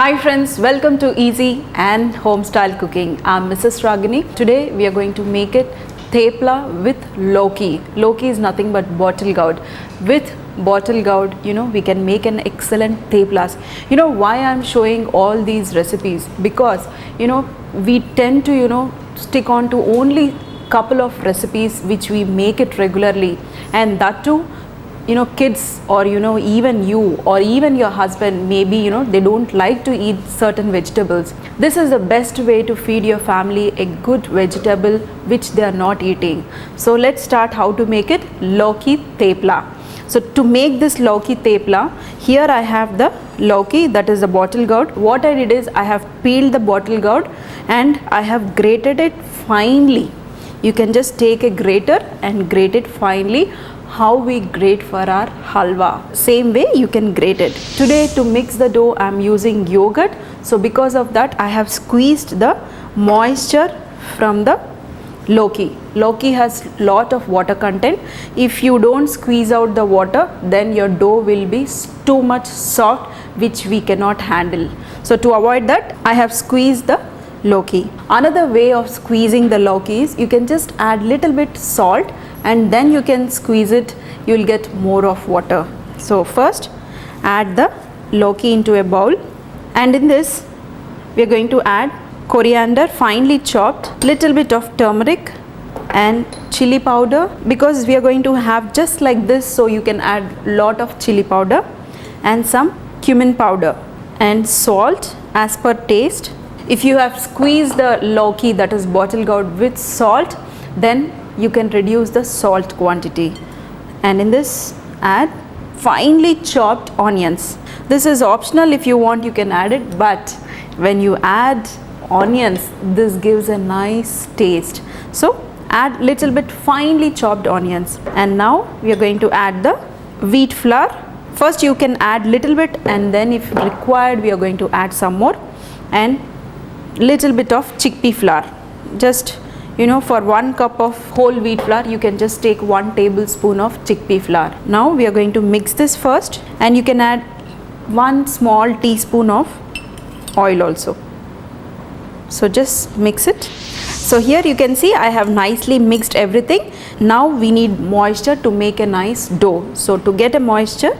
Hi friends, welcome to Easy and Home Style Cooking. I'm Mrs. Ragini. Today we are going to make it thepla with lauki. Lauki is nothing but bottle gourd. With bottle gourd, we can make an excellent theplas. Why I'm showing all these recipes? Because, we tend to, stick on to only couple of recipes which we make it regularly, and that too kids or even you or even your husband, maybe they don't like to eat certain vegetables. This is the best way to feed your family a good vegetable which they are not eating. So let's start how to make it lauki thepla. So to make this lauki thepla, here I have the lauki, that is the bottle gourd. What I did is I have peeled the bottle gourd and I have grated it finely. You can just take a grater and grate it finely, how we grate for our halwa. Same way you can grate it. Today to mix the dough I am using yogurt. So because of that I have squeezed the moisture from the lauki. Lauki has lot of water content. If you don't squeeze out the water, then your dough will be too much soft, which we cannot handle. So to avoid that I have squeezed the lauki. Another way of squeezing the lauki is you can just add little bit salt and then you can squeeze it, you will get more of water. So first add the lauki into a bowl, and in this we are going to add coriander finely chopped, little bit of turmeric and chili powder, because we are going to have just like this, so you can add lot of chili powder, and some cumin powder and salt as per taste. If you have squeezed the lauki, that is bottle gourd, with salt, then you can reduce the salt quantity. And in this add finely chopped onions. This is optional, if you want you can add it, but when you add onions this gives a nice taste. So add little bit finely chopped onions. And now we are going to add the wheat flour. First you can add little bit, and then if required we are going to add some more, and little bit of chickpea flour. Just for 1 cup of whole wheat flour you can just take 1 tablespoon of chickpea flour. Now we are going to mix this first, and you can add 1 small teaspoon of oil also. So just mix it. So here you can see I have nicely mixed everything. Now we need moisture to make a nice dough. So to get a moisture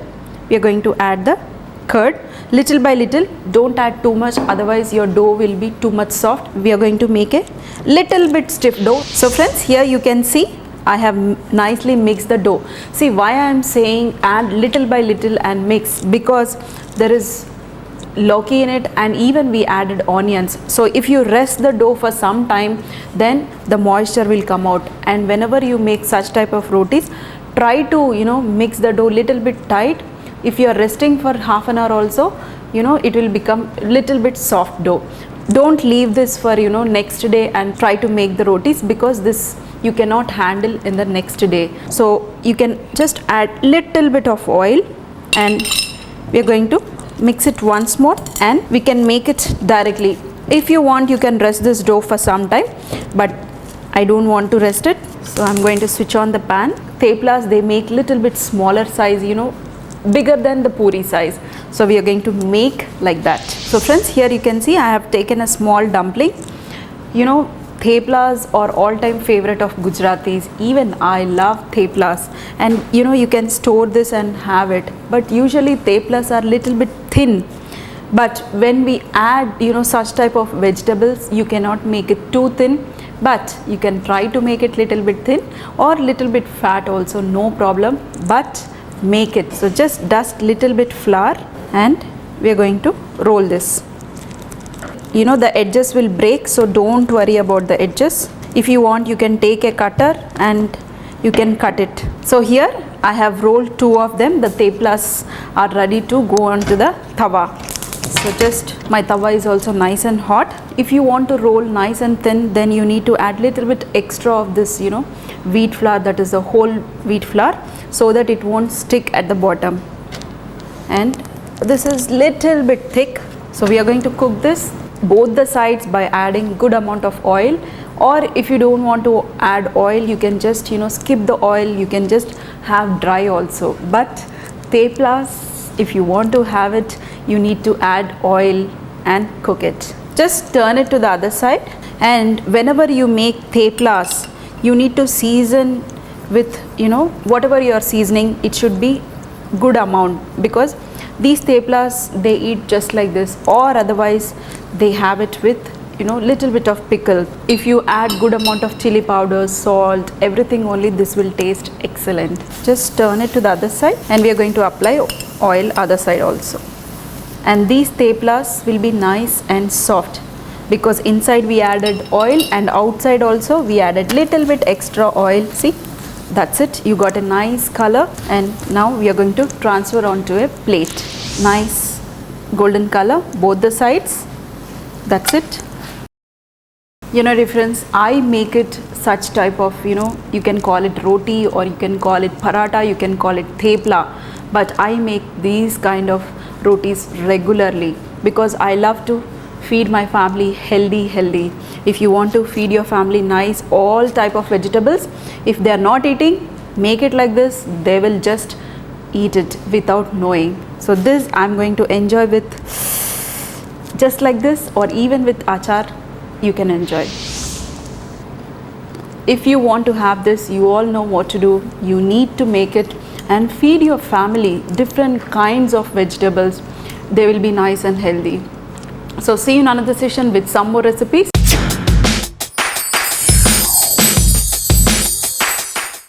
we are going to add the curd little by little. Don't add too much, otherwise your dough will be too much soft. We are going to make a little bit stiff dough. So friends, here you can see I have nicely mixed the dough. See why I am saying add little by little and mix, because there is lauki in it and even we added onions. So if you rest the dough for some time, then the moisture will come out. And whenever you make such type of rotis, try to mix the dough little bit tight. If you are resting for half an hour also, it will become little bit soft dough. Don't leave this for next day and try to make the rotis, because this you cannot handle in the next day. So you can just add little bit of oil, and we are going to mix it once more, and we can make it directly. If you want you can rest this dough for some time, but I don't want to rest it, so I'm going to switch on the pan. Theplas, they make little bit smaller size, bigger than the puri size, so we are going to make like that. So friends, here you can see I have taken a small dumpling. Theplas are all-time favorite of Gujaratis. Even I love theplas, and you can store this and have it, but usually theplas are little bit thin. But when we add such type of vegetables, you cannot make it too thin, but you can try to make it little bit thin or little bit fat also, no problem, but make it. So just dust little bit flour, and we are going to roll this. The edges will break, so don't worry about the edges. If you want you can take a cutter and you can cut it. So here I have rolled 2 of them. The theplas are ready to go onto the tawa. So just my tawa is also nice and hot. If you want to roll nice and thin, then you need to add little bit extra of this wheat flour, that is the whole wheat flour, so that it won't stick at the bottom. And this is little bit thick, so we are going to cook this both the sides by adding good amount of oil. Or if you don't want to add oil, you can just skip the oil, you can just have dry also. But theplas, if you want to have it, you need to add oil and cook it. Just turn it to the other side, and whenever you make theplas, you need to season with, whatever you are seasoning, it should be good amount, because these theplas, they eat just like this, or otherwise they have it with little bit of pickle. If you add good amount of chili powder, salt, everything, only this will taste excellent. Just turn it to the other side, and we are going to apply oil other side also. And these theplas will be nice and soft, because inside we added oil and outside also we added little bit extra oil. See, that's it, you got a nice color. And now we are going to transfer onto a plate. Nice golden color both the sides. That's it. Friends, I make it such type of, you can call it roti, or you can call it paratha, you can call it thepla, but I make these kind of rotis regularly because I love to feed my family healthy. If you want to feed your family nice, all type of vegetables, if they are not eating, make it like this, they will just eat it without knowing. So this I'm going to enjoy with just like this, or even with achar you can enjoy. If you want to have this, you all know what to do. You need to make it and feed your family different kinds of vegetables. They will be nice and healthy. So see you in another session with some more recipes.